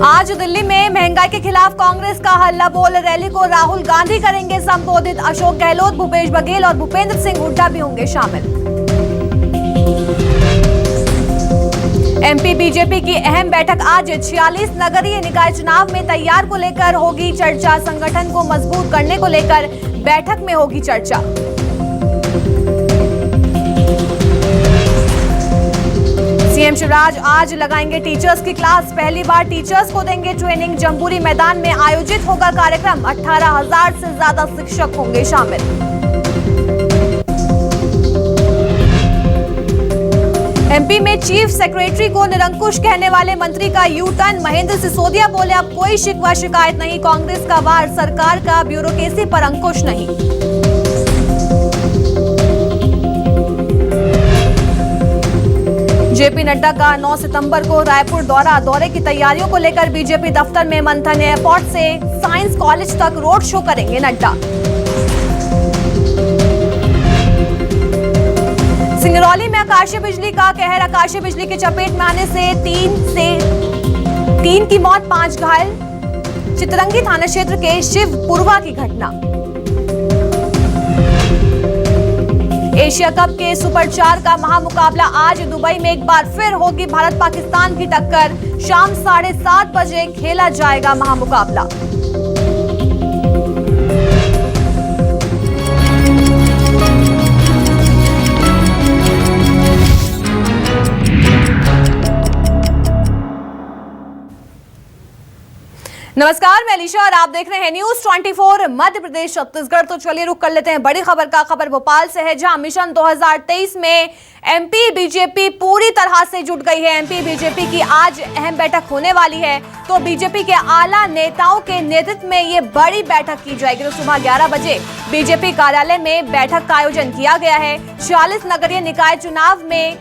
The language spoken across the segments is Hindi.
आज दिल्ली में महंगाई के खिलाफ कांग्रेस का हल्ला बोल रैली को राहुल गांधी करेंगे संबोधित। अशोक गहलोत, भूपेश बघेल और भूपेंद्र सिंह हुड्डा भी होंगे शामिल। एमपी बीजेपी की अहम बैठक आज 46 नगरीय निकाय चुनाव में तैयार को लेकर होगी चर्चा। संगठन को मजबूत करने को लेकर बैठक में होगी चर्चा। सीएम शिवराज आज लगाएंगे टीचर्स की क्लास। पहली बार टीचर्स को देंगे ट्रेनिंग। जम्बूरी मैदान में आयोजित होगा कार्यक्रम। 18,000 से ज्यादा शिक्षक होंगे शामिल। एमपी में चीफ सेक्रेटरी को निरंकुश कहने वाले मंत्री का यू टर्न। महेंद्र सिसोदिया बोले अब कोई शिकवा शिकायत नहीं। कांग्रेस का वार, सरकार का ब्यूरोक्रेसी पर अंकुश नहीं। जेपी नड्डा का 9 सितंबर को रायपुर दौरे की तैयारियों को लेकर बीजेपी दफ्तर में मंथन। एयरपोर्ट से साइंस कॉलेज तक रोड शो करेंगे नड्डा। सिंगरौली में आकाशीय बिजली का कहर। आकाशीय बिजली की चपेट में आने से तीन की मौत, 5 घायल। चितरंगी थाना क्षेत्र के शिवपुरवा की घटना। एशिया कप के सुपर 4 का महामुकाबला आज दुबई में एक बार फिर होगी भारत पाकिस्तान की टक्कर। शाम 7:30 बजे खेला जाएगा महामुकाबला। नमस्कार, मैं अलीशा और आप देख रहे हैं न्यूज 24 मध्य प्रदेश छत्तीसगढ़। तो चलिए रुक कर लेते हैं बड़ी खबर का। खबर भोपाल से है, जहां मिशन 2023 में एमपी बीजेपी पूरी तरह से जुट गई है। एमपी बीजेपी की आज अहम बैठक होने वाली है। तो बीजेपी के आला नेताओं के नेतृत्व में ये बड़ी बैठक की जाएगी। तो सुबह 11 बजे बीजेपी कार्यालय में बैठक का आयोजन किया गया है। 46 नगरीय निकाय चुनाव में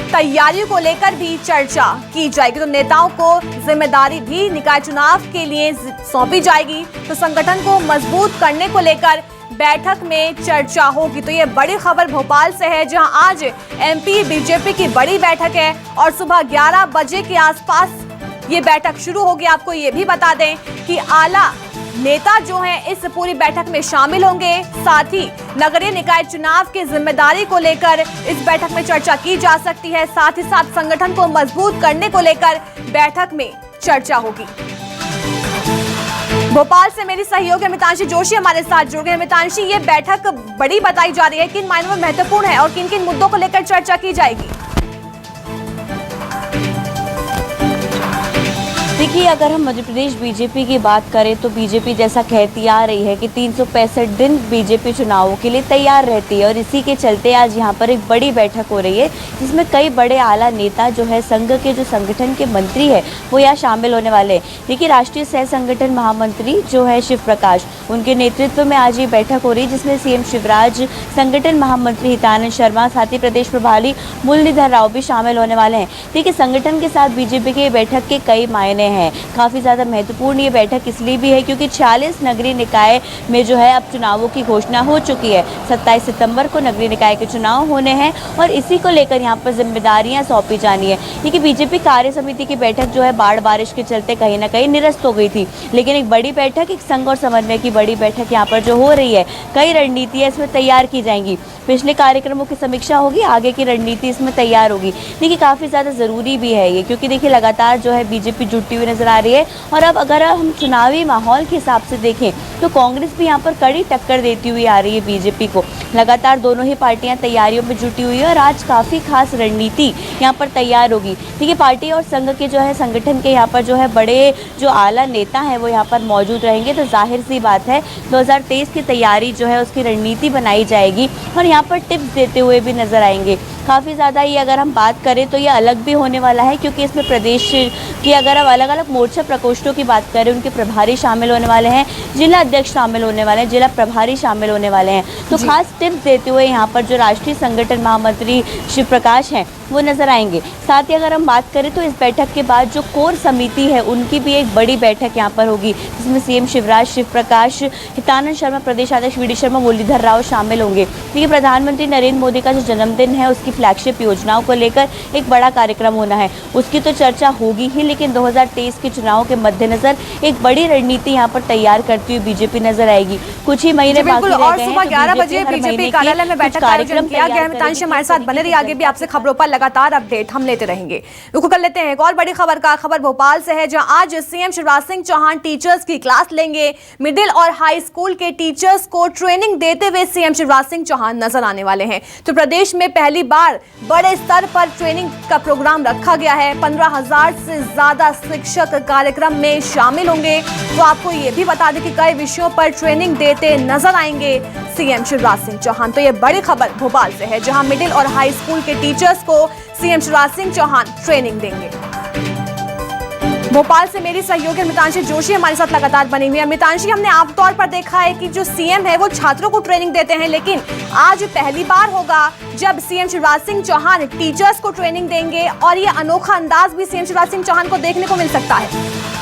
तैयारियों को लेकर भी चर्चा की जाएगी। तो नेताओं को जिम्मेदारी भी निकाय चुनाव के लिए सौंपी जाएगी। तो संगठन को मजबूत करने को लेकर बैठक में चर्चा होगी। तो ये बड़ी खबर भोपाल से है, जहां आज एमपी बीजेपी की बड़ी बैठक है और सुबह 11 बजे के आसपास ये बैठक शुरू होगी। आपको ये भी बता दें कि आला नेता जो हैं इस पूरी बैठक में शामिल होंगे। साथ ही नगरीय निकाय चुनाव की जिम्मेदारी को लेकर इस बैठक में चर्चा की जा सकती है। साथ ही साथ संगठन को मजबूत करने को लेकर बैठक में चर्चा होगी। भोपाल से मेरी सहयोगी मितांशी जोशी हमारे साथ जुड़ गए। मितांशी, ये बैठक बड़ी बताई जा रही है, किन मायनों में महत्वपूर्ण है और किन किन मुद्दों को लेकर चर्चा की जाएगी? देखिए, अगर हम मध्य प्रदेश बीजेपी की बात करें तो बीजेपी जैसा कहती आ रही है कि 365 दिन बीजेपी चुनावों के लिए तैयार रहती है और इसी के चलते आज यहाँ पर एक बड़ी बैठक हो रही है, जिसमें कई बड़े आला नेता जो है संघ के जो संगठन के मंत्री है वो यहाँ शामिल होने वाले हैं। देखिए, राष्ट्रीय सह संगठन महामंत्री जो है शिव प्रकाश, उनके नेतृत्व में आज ये बैठक हो रही है, जिसमें सीएम शिवराज, संगठन महामंत्री हितानंद शर्मा, साथ ही प्रदेश प्रभारी मुरलीधर राव भी शामिल होने वाले हैं। देखिए, संगठन के साथ बीजेपी की बैठक के कई मायने हैं। काफ़ी ज़्यादा महत्वपूर्ण ये बैठक इसलिए भी है क्योंकि 46 नगरीय निकाय में जो है अब चुनावों की घोषणा हो चुकी है। 27 सितंबर को नगरीय निकाय के चुनाव होने हैं और इसी को लेकर यहाँ पर जिम्मेदारियाँ सौंपी जानी है। क्योंकि बीजेपी कार्य समिति की बैठक जो है बाढ़ बारिश के चलते कहीं ना कहीं निरस्त हो गई थी, लेकिन एक बड़ी बैठक, एक संघ और समन्वय की बड़ी बैठक यहाँ पर जो हो रही है, कई रणनीतियाँ इसमें तैयार की जाएंगी। पिछले कार्यक्रमों की समीक्षा होगी, आगे की रणनीति इसमें तैयार होगी। देखिए, काफ़ी ज़्यादा ज़रूरी भी है ये, क्योंकि देखिए लगातार जो है बीजेपी जुटती हुई नजर आ रही है। और अब अगर हम चुनावी माहौल के हिसाब से देखें तो कांग्रेस भी यहाँ पर कड़ी टक्कर देती हुई आ रही है बीजेपी को। लगातार दोनों ही पार्टियां तैयारियों में जुटी हुई है और आज काफ़ी खास रणनीति यहाँ पर तैयार होगी। देखिए, पार्टी और संघ के जो है संगठन के यहाँ पर जो है बड़े जो आला नेता हैं वो यहाँ पर मौजूद रहेंगे। तो जाहिर सी बात है 2023 की तैयारी जो है उसकी रणनीति बनाई जाएगी और यहाँ पर टिप्स देते हुए भी नजर आएंगे। काफ़ी ज़्यादा ये अगर हम बात करें तो ये अलग भी होने वाला है, क्योंकि इसमें प्रदेश की अगर हम अलग अलग मोर्चा प्रकोष्ठों की बात करें, उनके प्रभारी शामिल होने वाले हैं, जिला अध्यक्ष शामिल होने वाले हैं, जिला प्रभारी शामिल होने वाले हैं। तो खास टिप्स देते हुए यहाँ पर जो राष्ट्रीय संगठन महामंत्री शिव प्रकाश हैं वो नजर आएंगे। साथ ही अगर हम बात करें तो इस बैठक के बाद जो कोर समिति है उनकी भी एक बड़ी बैठक यहाँ पर होगी, जिसमें सीएम शिवराज, शिव प्रकाश, हितानंद शर्मा, प्रदेश अध्यक्ष वी डी शर्मा, मुरलीधर राव शामिल होंगे। देखिए, प्रधानमंत्री नरेंद्र मोदी का जो जन्मदिन है उसकी फ्लैगशिप योजनाओं को लेकर एक बड़ा कार्यक्रम होना है, उसकी तो चर्चा होगी ही, लेकिन 2023 2023 के चुनाव के मद्देनजर एक बड़ी रणनीति यहाँ पर तैयार करती हुई बीजेपी नजर आएगी। कुछ ही महीने बाकी रह और गए हैं, सुबह तो 11 बजे बीजेपी कार्यालय में बैठक का आयोजन किया गया है। मितांश हमारे साथ बने रहिए, आगे भी आपसे खबरों पर लगातार अपडेट हम लेते रहेंगे। रुको कर लेते हैं एक और बड़ी खबर का। खबर भोपाल से है, जहां आज सीएम शिवराज सिंह चौहान टीचर्स की क्लास लेंगे। मिडिल और हाई स्कूल के टीचर्स को ट्रेनिंग देते हुए सीएम शिवराज सिंह चौहान नजर आने वाले हैं। तो प्रदेश में पहली बार बड़े स्तर पर ट्रेनिंग का प्रोग्राम रखा गया है। 15,000 से ज्यादा शिक्षक कार्यक्रम में शामिल होंगे। तो आपको ये भी बता दें कि कई विषयों पर ट्रेनिंग देते नजर आएंगे सीएम शिवराज सिंह चौहान। तो ये बड़ी खबर भोपाल से है, जहां मिडिल और हाई स्कूल के टीचर्स को सीएम शिवराज सिंह चौहान ट्रेनिंग देंगे। भोपाल से मेरी सहयोगी मितांशी जोशी हमारे साथ लगातार बनी हुई है। मितांशी, हमने आमतौर पर देखा है कि जो सीएम है वो छात्रों को ट्रेनिंग देते हैं, लेकिन आज पहली बार होगा जब सीएम शिवराज सिंह चौहान टीचर्स को ट्रेनिंग देंगे, और ये अनोखा अंदाज भी सीएम शिवराज सिंह चौहान को देखने को मिल सकता है।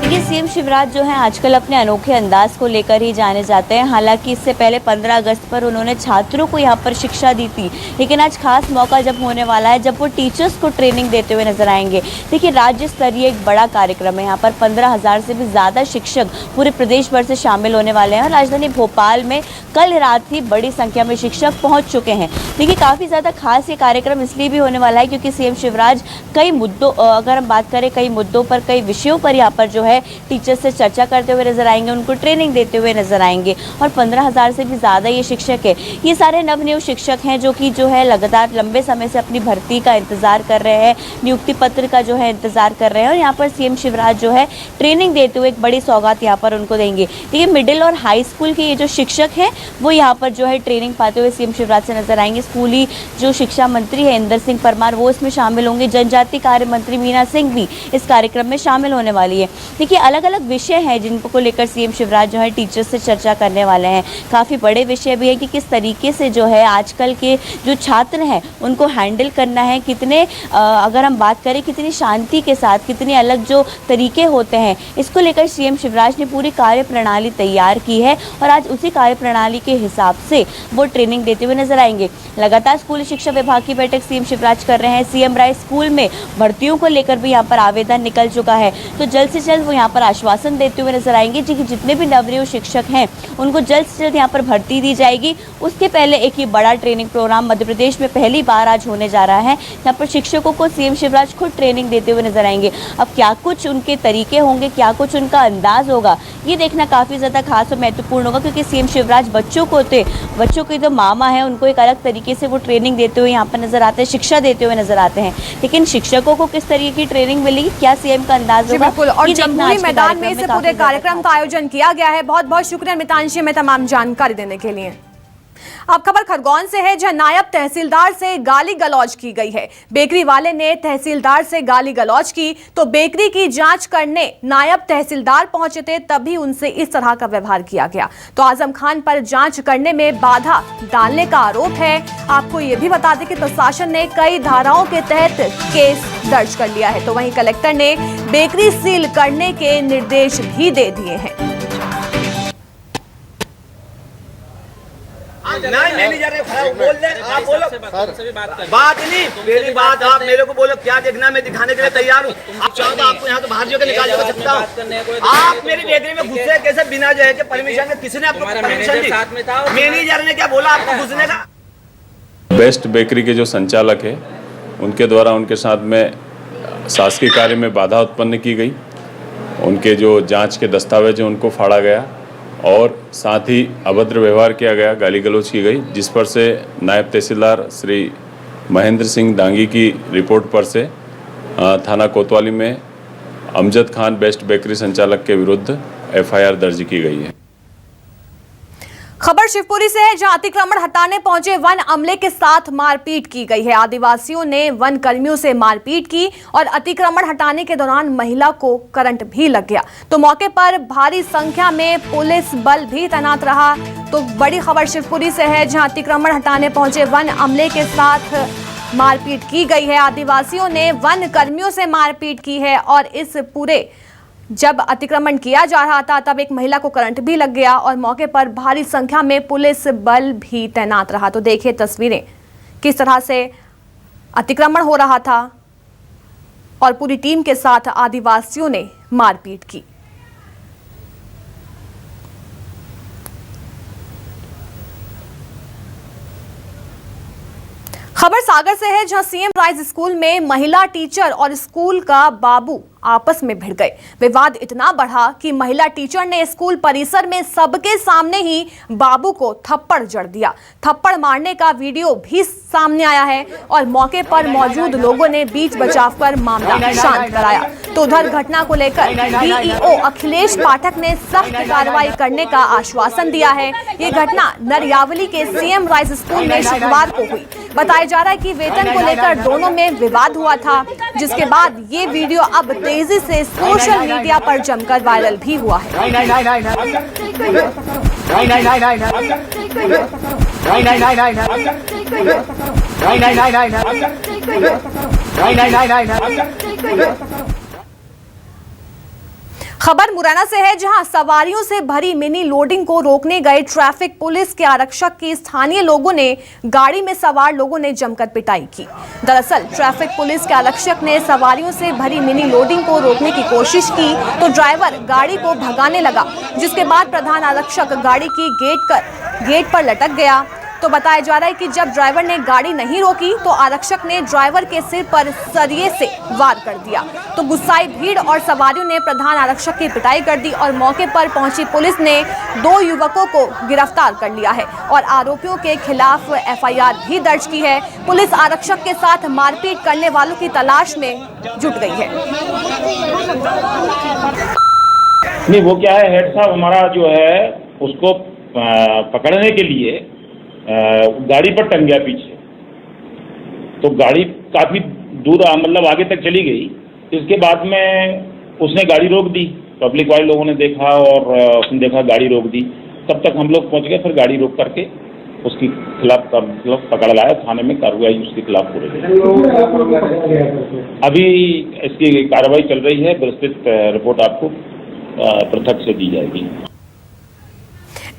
देखिए, सीएम शिवराज जो है आजकल अपने अनोखे अंदाज को लेकर ही जाने जाते हैं। हालांकि इससे पहले 15 अगस्त पर उन्होंने छात्रों को यहाँ पर शिक्षा दी थी, लेकिन आज खास मौका जब होने वाला है जब वो टीचर्स को ट्रेनिंग देते हुए नजर आएंगे। देखिए, राज्य स्तरीय एक बड़ा कार्यक्रम है। यहाँ पर 15,000 से भी ज़्यादा शिक्षक पूरे प्रदेश भर से शामिल होने वाले हैं। राजधानी भोपाल में कल रात ही बड़ी संख्या में शिक्षक पहुँच चुके हैं। देखिए, काफ़ी ज़्यादा खास ये कार्यक्रम इसलिए भी होने वाला है क्योंकि सीएम शिवराज कई मुद्दों, अगर हम बात करें कई मुद्दों पर, कई विषयों पर यहाँ पर जो है टीचर से चर्चा करते हुए नजर आएंगे, उनको ट्रेनिंग देते हुए नजर आएंगे। और 15,000 से भी ज़्यादा ये शिक्षक है। ये सारे नवनियुक्त शिक्षक हैं जो कि जो है लगातार लंबे समय से अपनी भर्ती का इंतजार कर रहे हैं, नियुक्ति पत्र का जो है इंतजार कर रहे हैं, और यहाँ पर सीएम शिवराज जो है ट्रेनिंग देते हुए एक बड़ी सौगात यहाँ पर उनको देंगे। देखिए, मिडिल और हाई स्कूल के ये जो शिक्षक हैं वो यहाँ पर जो है ट्रेनिंग पाते हुए सीएम शिवराज से नजर आएंगे। स्कूली जो शिक्षा मंत्री है इंदर सिंह परमार वो इसमें शामिल होंगे। जनजातीय कार्य मंत्री मीना सिंह भी इस कार्यक्रम में शामिल होने वाली है। देखिए, अलग अलग विषय हैं जिनको लेकर सीएम शिवराज जो है टीचर्स से चर्चा करने वाले हैं। काफ़ी बड़े विषय भी है कि किस तरीके से जो है आजकल के जो छात्र हैं उनको हैंडल करना है, कितने अगर हम बात करें कितनी शांति के साथ, कितने अलग जो तरीके होते हैं, इसको लेकर सीएम शिवराज ने पूरी कार्य प्रणाली तैयार की है और आज उसी कार्य प्रणाली के हिसाब से वो ट्रेनिंग देते हुए नजर आएंगे। लगातार स्कूली शिक्षा विभाग की बैठक सीएम शिवराज कर रहे हैं। सीएम राय स्कूल में भर्तियों को लेकर भी यहाँ पर आवेदन निकल चुका है, तो जल्द से जल्द वो यहाँ पर आश्वासन देते हुए नजर आएंगे कि जितने भी नवनियुक्त शिक्षक हैं उनको जल्द से जल्द यहाँ पर भर्ती दी जाएगी। उसके पहले एक ये बड़ा ट्रेनिंग प्रोग्राम मध्य प्रदेश में पहली बार आज होने जा रहा है। यहाँ पर शिक्षकों को सीएम शिवराज खुद ट्रेनिंग देते हुए नजर आएंगे। अब क्या कुछ उनके तरीके होंगे, क्या कुछ उनका अंदाज होगा, ये देखना काफ़ी ज़्यादा खास और महत्वपूर्ण होगा, क्योंकि सीएम शिवराज बच्चों के जो मामा है उनको एक अलग तरीके से वो ट्रेनिंग देते हुए यहाँ पर नजर आते हैं, शिक्षा देते हुए नजर आते हैं। लेकिन शिक्षकों को किस तरीके की ट्रेनिंग मिलेगी, क्या सीएम का अंदाज होगा, और जम्मूई मैदान में इस पूरे कार्यक्रम का आयोजन किया गया है। बहुत बहुत शुक्रिया मितांशी में तमाम जानकारी देने के लिए। अब खबर खरगोन से है, जहां नायब तहसीलदार से गाली गलौज की गई है। बेकरी वाले ने तहसीलदार से गाली गलौज की तो बेकरी की जांच करने नायब तहसीलदार पहुंचे थे, तभी उनसे इस तरह का व्यवहार किया गया। तो आजम खान पर जांच करने में बाधा डालने का आरोप है। आपको यह भी बता दें कि प्रशासन ने कई धाराओं के तहत केस दर्ज कर लिया है। तो वहीं कलेक्टर ने बेकरी सील करने के निर्देश भी दे दिए हैं। नहीं, मैं नहीं जा रहा, बोल दे, आप बोलो। बात नहीं, मेरी बात आप मेरे को बोलो, क्या देखना मैं दिखाने के लिए तैयार हूँ। आप चाहो तो आपको यहाँ तो बाहर जाकर निकाल सकता हूँ। आप मेरी बेकरी में घुसे कैसे बिना जो है कि परमिशन के? किसने आपको परमिशन दी? मैनेजर ने क्या बोला आपको घुसने का? बेस्ट बेकरी के जो संचालक है उनके द्वारा उनके साथ में शासकीय कार्य में बाधा उत्पन्न की गई। उनके जो जाँच के दस्तावेज हैं उनको फाड़ा गया और साथ ही अभद्र व्यवहार किया गया, गाली गलौज की गई, जिस पर से नायब तहसीलदार श्री महेंद्र सिंह दांगी की रिपोर्ट पर से थाना कोतवाली में अमजद खान बेस्ट बेकरी संचालक के विरुद्ध एफआईआर दर्ज की गई है। खबर शिवपुरी से है, जहां अतिक्रमण हटाने पहुंचे वन अमले के साथ मारपीट की गई है। आदिवासियों ने वन कर्मियों से मारपीट की और अतिक्रमण हटाने के दौरान महिला को करंट भी लग गया। तो मौके पर भारी संख्या में पुलिस बल भी तैनात रहा। तो बड़ी खबर शिवपुरी से है, जहां अतिक्रमण हटाने पहुंचे वन अमले के साथ मारपीट की गई है। आदिवासियों ने वन कर्मियों से मारपीट की है और इस पूरे जब अतिक्रमण किया जा रहा था तब एक महिला को करंट भी लग गया और मौके पर भारी संख्या में पुलिस बल भी तैनात रहा। तो देखिए तस्वीरें, किस तरह से अतिक्रमण हो रहा था और पूरी टीम के साथ आदिवासियों ने मारपीट की। खबर सागर से है, जहां सीएम राइज स्कूल में महिला टीचर और स्कूल का बाबू आपस में भिड़ गए। विवाद इतना बढ़ा कि महिला टीचर ने स्कूल परिसर में सबके सामने ही बाबू को थप्पड़ जड़ दिया। थप्पड़ मारने का वीडियो भी सामने आया है और मौके पर मौजूद लोगों ने बीच बचाव कर मामला शांत कराया। तो उधर घटना को लेकर डीईओ अखिलेश पाठक ने सख्त कार्रवाई करने का आश्वासन दिया है। ये घटना नरियावली के सीएम राइज स्कूल में शुक्रवार को हुई। बताया जा रहा है कि वेतन को लेकर दोनों में विवाद हुआ था, जिसके बाद ये वीडियो अब तेजी से सोशल मीडिया पर जमकर वायरल भी हुआ है। खबर मुरैना से है, जहां सवारियों से भरी मिनी लोडिंग को रोकने गए ट्रैफिक पुलिस के आरक्षक की स्थानीय लोगों ने गाड़ी में सवार लोगों ने जमकर पिटाई की। दरअसल ट्रैफिक पुलिस के आरक्षक ने सवारियों से भरी मिनी लोडिंग को रोकने की कोशिश की तो ड्राइवर गाड़ी को भगाने लगा, जिसके बाद प्रधान आरक्षक गाड़ी की गेट पर लटक गया। तो बताया जा रहा है कि जब ड्राइवर ने गाड़ी नहीं रोकी तो आरक्षक ने ड्राइवर के सिर पर सरिये से वार कर दिया। तो गुस्साई भीड़ और सवारियों ने प्रधान आरक्षक की पिटाई कर दी और मौके पर पहुंची पुलिस ने 2 युवकों को गिरफ्तार कर लिया है और आरोपियों के खिलाफ एफआईआर भी दर्ज की है। पुलिस आरक्षक के साथ मारपीट करने वालों की तलाश में जुट गई है। नहीं, वो क्या है, हेड साहब हमारा जो है उसको पकड़ने के लिए गाड़ी पर टंग गया पीछे, तो गाड़ी काफ़ी दूर मतलब आगे तक चली गई। इसके बाद में उसने गाड़ी रोक दी, पब्लिक वाले लोगों ने देखा और उसने देखा गाड़ी रोक दी। तब तक हम लोग पहुंच गए, फिर गाड़ी रोक करके उसके खिलाफ मतलब पकड़ लाया, थाने में कार्रवाई उसके खिलाफ हो रही है। अभी इसकी कार्रवाई चल रही है, विस्तृत रिपोर्ट आपको पृथक से दी जाएगी।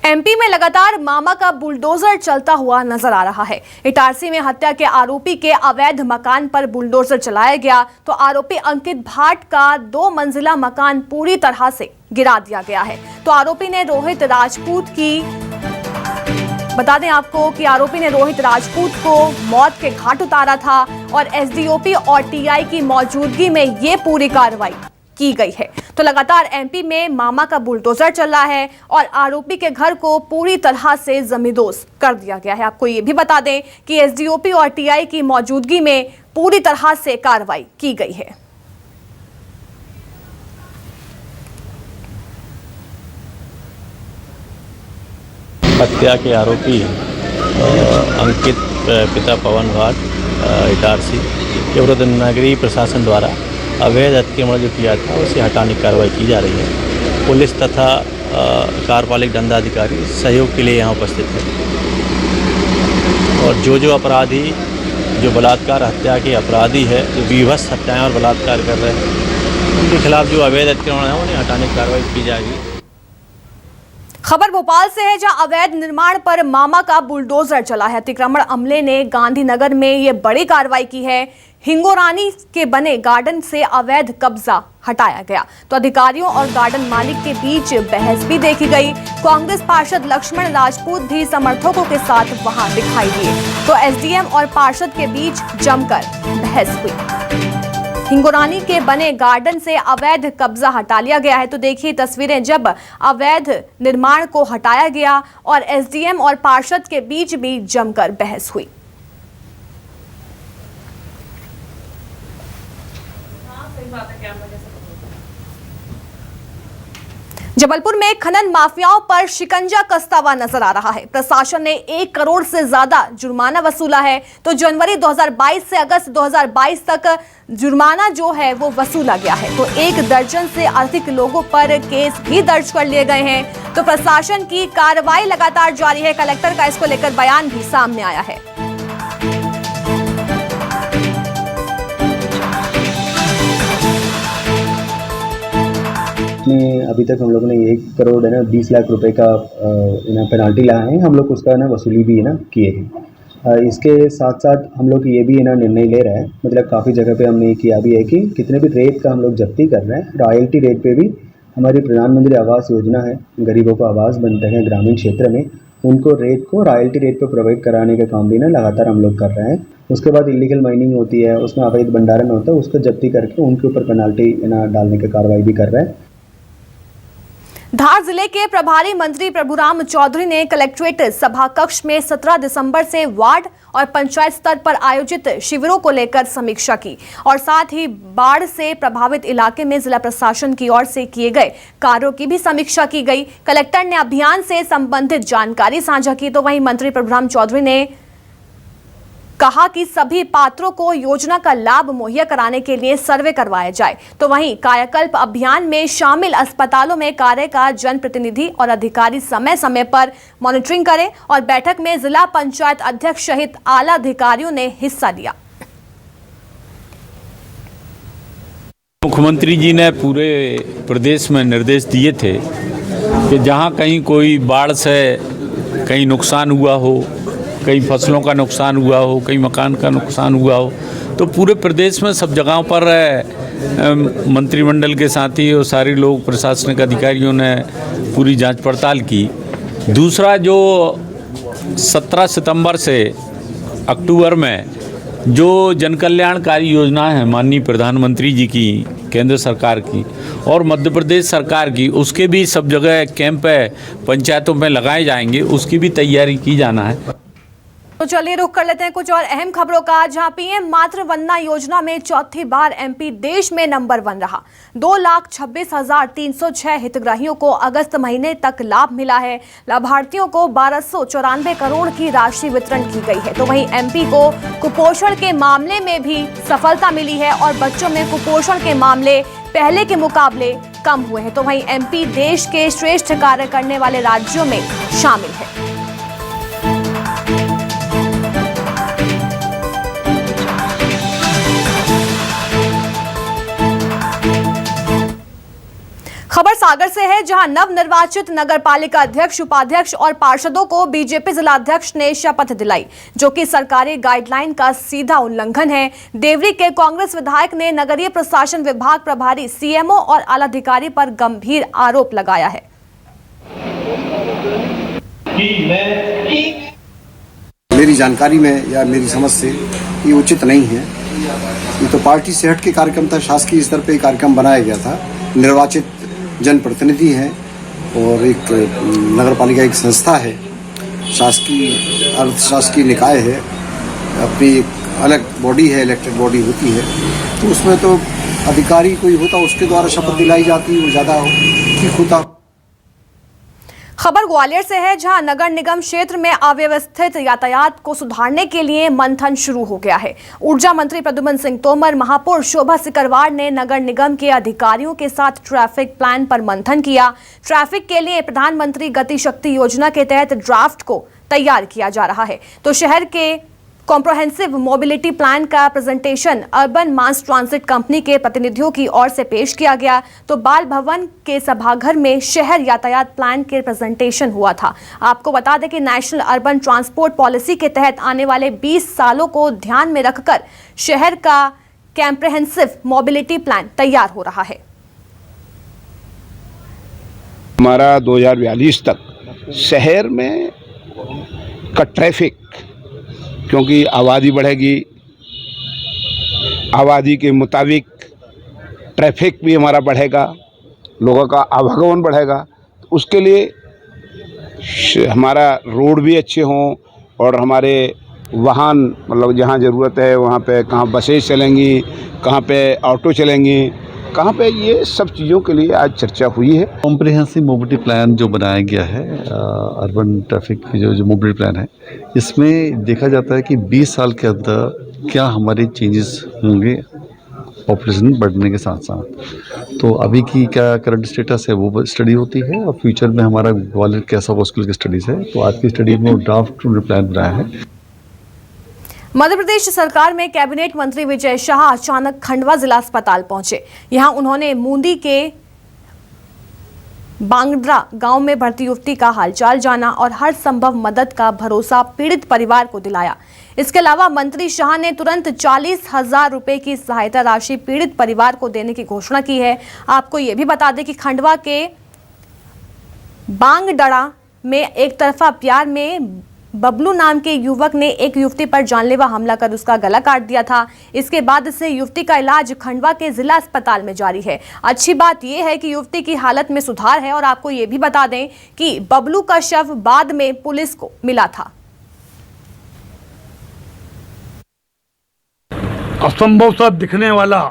एमपी में लगातार मामा का बुलडोजर चलता हुआ नजर आ रहा है। इटारसी में हत्या के आरोपी के अवैध मकान पर बुलडोजर चलाया गया तो आरोपी अंकित भाट का 2 मंजिला मकान पूरी तरह से गिरा दिया गया है। तो आरोपी ने रोहित राजपूत की बता दें आपको कि आरोपी ने रोहित राजपूत को मौत के घाट उतारा था और एसडीओपी और टीआई की मौजूदगी में ये पूरी कार्रवाई की गई है। तो लगातार एमपी में मामा का बुलडोजर चल रहा है और आरोपी के घर को पूरी तरह से जमींदोज कर दिया गया है। आपको ये भी बता दें कि एसडीओपी और टीआई की मौजूदगी में पूरी तरह से कार्रवाई की गई है। हत्या के आरोपी अंकित पिता पवन भाट इटारसी के विरुद्ध नगरीय प्रशासन द्वारा अवैध अतिक्रमण जो किया था उसे हटाने की कार्रवाई की जा रही है। पुलिस तथा कार्यपालिक दंडाधिकारी सहयोग के लिए यहाँ उपस्थित है और जो अपराधी जो बलात्कार हत्या के अपराधी है, जो बीभत्स हत्याएं और बलात्कार कर रहे हैं, उनके खिलाफ जो अवैध अतिक्रमण है उन्हें हटाने की कार्रवाई की जाएगी। खबर भोपाल से है, जहां अवैध निर्माण पर मामा का बुलडोजर चला है। अतिक्रमण अमले ने गांधीनगर में ये बड़ी कार्रवाई की है। हिंगोरानी के बने गार्डन से अवैध कब्जा हटाया गया तो अधिकारियों और गार्डन मालिक के बीच बहस भी देखी गई। कांग्रेस पार्षद लक्ष्मण राजपूत भी समर्थकों के साथ वहां दिखाई दिए तो एसडीएम और पार्षद के बीच जमकर बहस हुई। हिंगोरानी के बने गार्डन से अवैध कब्जा हटा लिया गया है। तो देखिए तस्वीरें, जब अवैध निर्माण को हटाया गया और एसडीएम और पार्षद के बीच भी जमकर बहस हुई। जबलपुर में खनन माफियाओं पर शिकंजा कसता हुआ नजर आ रहा है। प्रशासन ने 1 करोड़ से ज्यादा जुर्माना वसूला है। तो जनवरी 2022 से अगस्त 2022 तक जुर्माना जो है वो वसूला गया है। तो 1 दर्जन से अधिक लोगों पर केस भी दर्ज कर लिए गए हैं। तो प्रशासन की कार्रवाई लगातार जारी है। कलेक्टर का इसको लेकर बयान भी सामने आया है। अभी तक हम लोगों ने 1 करोड़ है ना 20 लाख रुपए का पेनाल्टी लाया है। हम लोग उसका ना वसूली भी है ना किए हैं। इसके साथ साथ हम लोग ये भी ना निर्णय ले रहे हैं, मतलब काफ़ी जगह पे हमने किया भी है कि कितने भी रेट का हम लोग जब्ती कर रहे हैं। रॉयल्टी रेट पे भी हमारी प्रधानमंत्री आवास योजना है, गरीबों को आवास बनते हैं ग्रामीण क्षेत्र में, उनको रेट को रॉयल्टी रेट पे प्रोवाइड कराने का काम भी ना लगातार हम लोग कर रहे हैं। उसके बाद इलीगल माइनिंग होती है, उसमें अवैध भंडारण होता है, उसको जब्ती करके उनके ऊपर पेनाल्टी ना डालने का कार्रवाई भी कर रहे हैं। धार जिले के प्रभारी मंत्री प्रभुराम चौधरी ने कलेक्ट्रेट सभा कक्ष में 17 दिसंबर से वार्ड और पंचायत स्तर पर आयोजित शिविरों को लेकर समीक्षा की और साथ ही बाढ़ से प्रभावित इलाके में जिला प्रशासन की ओर से किए गए कार्यों की भी समीक्षा की गई। कलेक्टर ने अभियान से संबंधित जानकारी साझा की तो वहीं मंत्री प्रभुराम चौधरी ने कहा कि सभी पात्रों को योजना का लाभ मुहैया कराने के लिए सर्वे करवाया जाए। तो वहीं कायाकल्प अभियान में शामिल अस्पतालों में कार्य का जनप्रतिनिधि और अधिकारी समय समय पर मॉनिटरिंग करें और बैठक में जिला पंचायत अध्यक्ष सहित आला अधिकारियों ने हिस्सा लिया। मुख्यमंत्री जी ने पूरे प्रदेश में निर्देश दिए थे कि जहां कहीं कोई बाढ़ से कहीं नुकसान हुआ हो, कहीं फसलों का नुकसान हुआ हो, कहीं मकान का नुकसान हुआ हो, तो पूरे प्रदेश में सब जगहों पर मंत्रिमंडल के साथी और सारे लोग प्रशासनिक अधिकारियों ने पूरी जांच पड़ताल की। दूसरा, जो 17 सितंबर से अक्टूबर में जो जनकल्याणकारी योजना है माननीय प्रधानमंत्री जी की, केंद्र सरकार की और मध्य प्रदेश सरकार की, उसके भी सब जगह कैंप पंचायतों में लगाए जाएंगे, उसकी भी तैयारी की जाना है। तो चलिए रुख कर लेते हैं कुछ और अहम खबरों का, जहां पीएम मातृ वंदना योजना में चौथी बार एमपी देश में नंबर 1 रहा। 2,26,306 हितग्राहियों को अगस्त महीने तक लाभ मिला है। लाभार्थियों को 1294 करोड़ की राशि वितरण की गई है। तो वहीं एमपी को कुपोषण के मामले में भी सफलता मिली है और बच्चों में कुपोषण के मामले पहले के मुकाबले कम हुए हैं। तो वहीं एमपी देश के श्रेष्ठ कार्य करने वाले राज्यों में शामिल है। खबर सागर से है, जहां नवनिर्वाचित नगरपालिका अध्यक्ष, उपाध्यक्ष और पार्षदों को बीजेपी जिलाध्यक्ष ने शपथ दिलाई, जो कि सरकारी गाइडलाइन का सीधा उल्लंघन है। देवरी के कांग्रेस विधायक ने नगरीय प्रशासन विभाग प्रभारी सीएमओ और आलाधिकारी पर गंभीर आरोप लगाया है। मेरी जानकारी में या मेरी समझ से ये उचित नहीं है। ये तो पार्टी से हट के कार्यक्रम था, शासकीय स्तर पे कार्यक्रम बनाया गया था। निर्वाचित जनप्रतिनिधि हैं और एक नगरपालिका एक संस्था है, शासकीय अर्धशासकीय निकाय है, अपनी एक अलग बॉडी है, इलेक्टेड बॉडी होती है, तो उसमें तो अधिकारी कोई होता उसके द्वारा शपथ दिलाई जाती, वो ज़्यादा ठीक होता। खबर ग्वालियर से है, जहां नगर निगम क्षेत्र में अव्यवस्थित यातायात को सुधारने के लिए मंथन शुरू हो गया है। ऊर्जा मंत्री प्रद्युम्न सिंह तोमर, महापौर शोभा सिकरवार ने नगर निगम के अधिकारियों के साथ ट्रैफिक प्लान पर मंथन किया। ट्रैफिक के लिए प्रधानमंत्री गति शक्ति योजना के तहत ड्राफ्ट को तैयार किया जा रहा है। तो शहर के कॉम्प्रहेंसिव मोबिलिटी प्लान का प्रेजेंटेशन अर्बन मास ट्रांसिट कंपनी के प्रतिनिधियों की ओर से पेश किया गया। तो बाल भवन के सभाघर में शहर यातायात प्लान के प्रेजेंटेशन हुआ था। आपको बता दें कि नेशनल अर्बन ट्रांसपोर्ट पॉलिसी के तहत आने वाले 20 सालों को ध्यान में रखकर शहर का कॉम्प्रहेंसिव मोबिलिटी प्लान तैयार हो रहा है। हमारा 2042 तक शहर में का ट्रैफिक, क्योंकि आबादी बढ़ेगी, आबादी के मुताबिक ट्रैफिक भी हमारा बढ़ेगा, लोगों का आवागमन बढ़ेगा, उसके लिए हमारा रोड भी अच्छे हों और हमारे वाहन मतलब जहाँ ज़रूरत है वहाँ पे कहाँ बसें चलेंगी, कहाँ पे ऑटो चलेंगी, कहाँ पे, ये सब चीज़ों के लिए आज चर्चा हुई है। कॉम्प्रिहेंसिव मोबिलिटी प्लान जो बनाया गया है, अर्बन ट्रैफिक की जो मोबिलिटी प्लान है, इसमें देखा जाता है कि 20 साल के अंदर क्या हमारे चेंजेस होंगे पॉपुलेशन बढ़ने के साथ साथ। तो अभी की क्या करंट स्टेटस है वो स्टडी होती है और फ्यूचर में हमारा ग्वालियर कैसा हॉस्पिटल की स्टडीज़ है, तो आज की स्टडी में ड्राफ्ट प्लान बनाया है। मध्य प्रदेश सरकार में कैबिनेट मंत्री विजय शाह अचानक खंडवा जिला अस्पताल पहुंचे। यहां उन्होंने मूंदी के बांगड्रा गांव में भर्ती युवती का हालचाल जाना और हर संभव मदद का भरोसा पीड़ित परिवार को दिलाया। इसके अलावा मंत्री शाह ने तुरंत 40,000 रुपए की सहायता राशि पीड़ित परिवार को देने की घोषणा की है। आपको ये भी बता दें कि खंडवा के बांगडड़ा में एक तरफा प्यार में बबलू नाम के युवक ने एक युवती पर जानलेवा हमला कर उसका गला काट दिया था। इसके बाद से युवती का इलाज खंडवा के जिला अस्पताल में जारी है। अच्छी बात यह है कि युवती की हालत में सुधार है और आपको ये भी बता दें कि बबलू का शव बाद में पुलिस को मिला था। असंभव सा दिखने वाला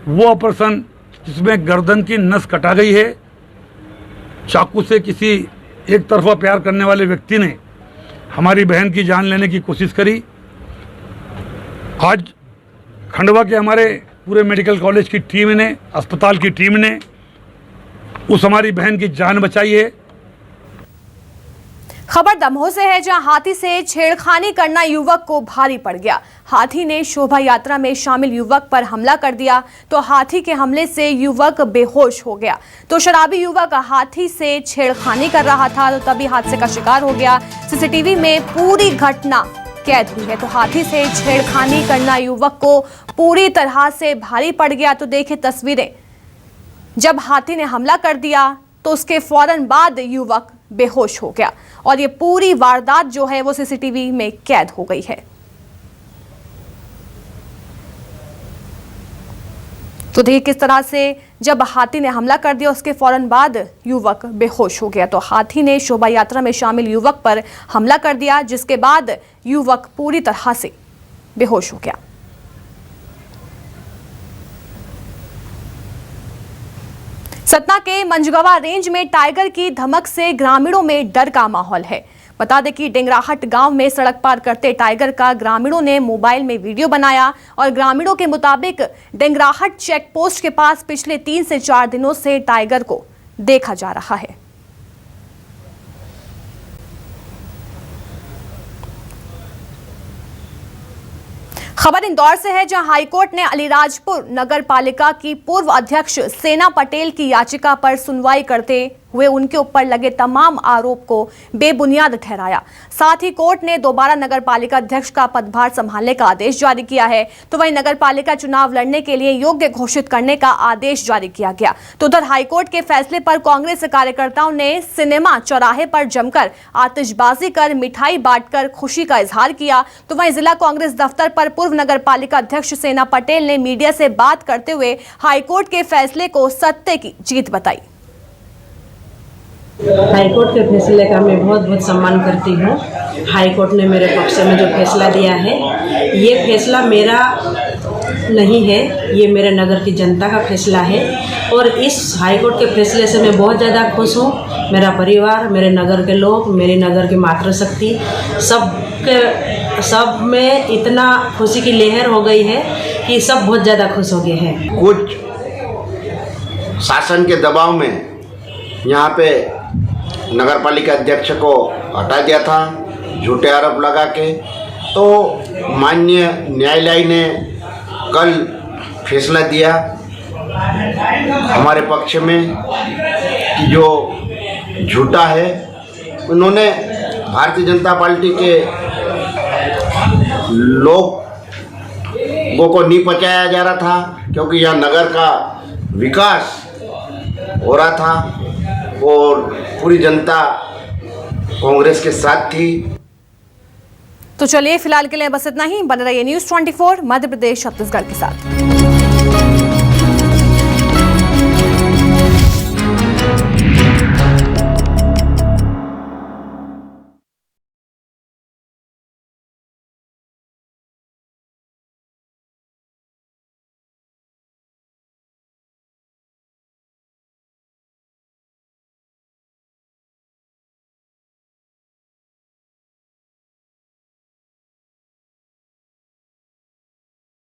वो ऑपरेशन जिसमें गर्दन की नस कटा गई है, चाकू से किसी एक तरफा प्यार करने वाले व्यक्ति ने हमारी बहन की जान लेने की कोशिश करी। आज खंडवा के हमारे पूरे मेडिकल कॉलेज की टीम ने, अस्पताल की टीम ने उस हमारी बहन की जान बचाई है। खबर दमोह से है, जहां हाथी से छेड़खानी करना युवक को भारी पड़ गया। हाथी ने शोभा यात्रा में शामिल युवक पर हमला कर दिया तो हाथी के हमले से युवक बेहोश हो गया। तो शराबी युवक हाथी से छेड़खानी कर रहा था तो तभी हादसे का शिकार हो गया। सीसीटीवी में पूरी घटना कैद हुई है। तो हाथी से छेड़खानी करना युवक को पूरी तरह से भारी पड़ गया। तो देखिए तस्वीरें, जब हाथी ने हमला कर दिया तो उसके फौरन बाद युवक बेहोश हो गया और ये पूरी वारदात जो है वो सीसीटीवी में कैद हो गई है। तो देखिए किस तरह से जब हाथी ने हमला कर दिया उसके फौरन बाद युवक बेहोश हो गया। तो हाथी ने शोभा यात्रा में शामिल युवक पर हमला कर दिया जिसके बाद युवक पूरी तरह से बेहोश हो गया। सतना के मंझगवा रेंज में टाइगर की धमक से ग्रामीणों में डर का माहौल है। बता दें कि डेंगराहट गांव में सड़क पार करते टाइगर का ग्रामीणों ने मोबाइल में वीडियो बनाया और ग्रामीणों के मुताबिक डेंगराहट चेक पोस्ट के पास पिछले 3 से 4 दिनों से टाइगर को देखा जा रहा है। खबर इंदौर से है, जहां हाईकोर्ट ने अलीराजपुर नगर पालिका की पूर्व अध्यक्ष सेना पटेल की याचिका पर सुनवाई करते हुए उनके ऊपर लगे तमाम आरोप को बेबुनियाद ठहराया। साथ ही कोर्ट ने दोबारा नगर पालिका अध्यक्ष का पदभार संभालने का आदेश जारी किया है। तो वहीं नगर पालिका चुनाव लड़ने के लिए योग्य घोषित करने का आदेश जारी किया गया। तो उधर हाईकोर्ट के फैसले पर कांग्रेस कार्यकर्ताओं ने सिनेमा चौराहे पर जमकर आतिशबाजी कर मिठाई बांटकर खुशी का इजहार किया। तो वहीं जिला कांग्रेस दफ्तर पर पूर्व नगर पालिका अध्यक्ष सेना पटेल ने मीडिया से बात करते हुए हाईकोर्ट के फैसले को सत्य की जीत बताई। हाईकोर्ट के फैसले का मैं बहुत बहुत सम्मान करती हूँ। हाईकोर्ट ने मेरे पक्ष में जो फैसला दिया है, ये फैसला मेरा नहीं है, ये मेरे नगर की जनता का फैसला है और इस हाईकोर्ट के फैसले से मैं बहुत ज़्यादा खुश हूँ। मेरा परिवार, मेरे नगर के लोग, मेरी नगर की मातृशक्ति, सब में इतना खुशी की लहर हो गई है कि सब बहुत ज़्यादा खुश हो गए हैं। कुछ शासन के दबाव में यहाँ पे नगरपालिका अध्यक्ष को हटा दिया था, झूठे आरोप लगा के। तो माननीय न्यायालय ने कल फैसला दिया हमारे पक्ष में कि जो झूठा है, उन्होंने भारतीय जनता पार्टी के लोगों को नहीं पहुँचाया जा रहा था, क्योंकि यह नगर का विकास हो रहा था और पूरी जनता कांग्रेस के साथ थी। तो चलिए फिलहाल के लिए बस इतना ही। बने रहिए न्यूज़ 24 मध्य प्रदेश छत्तीसगढ़ के साथ।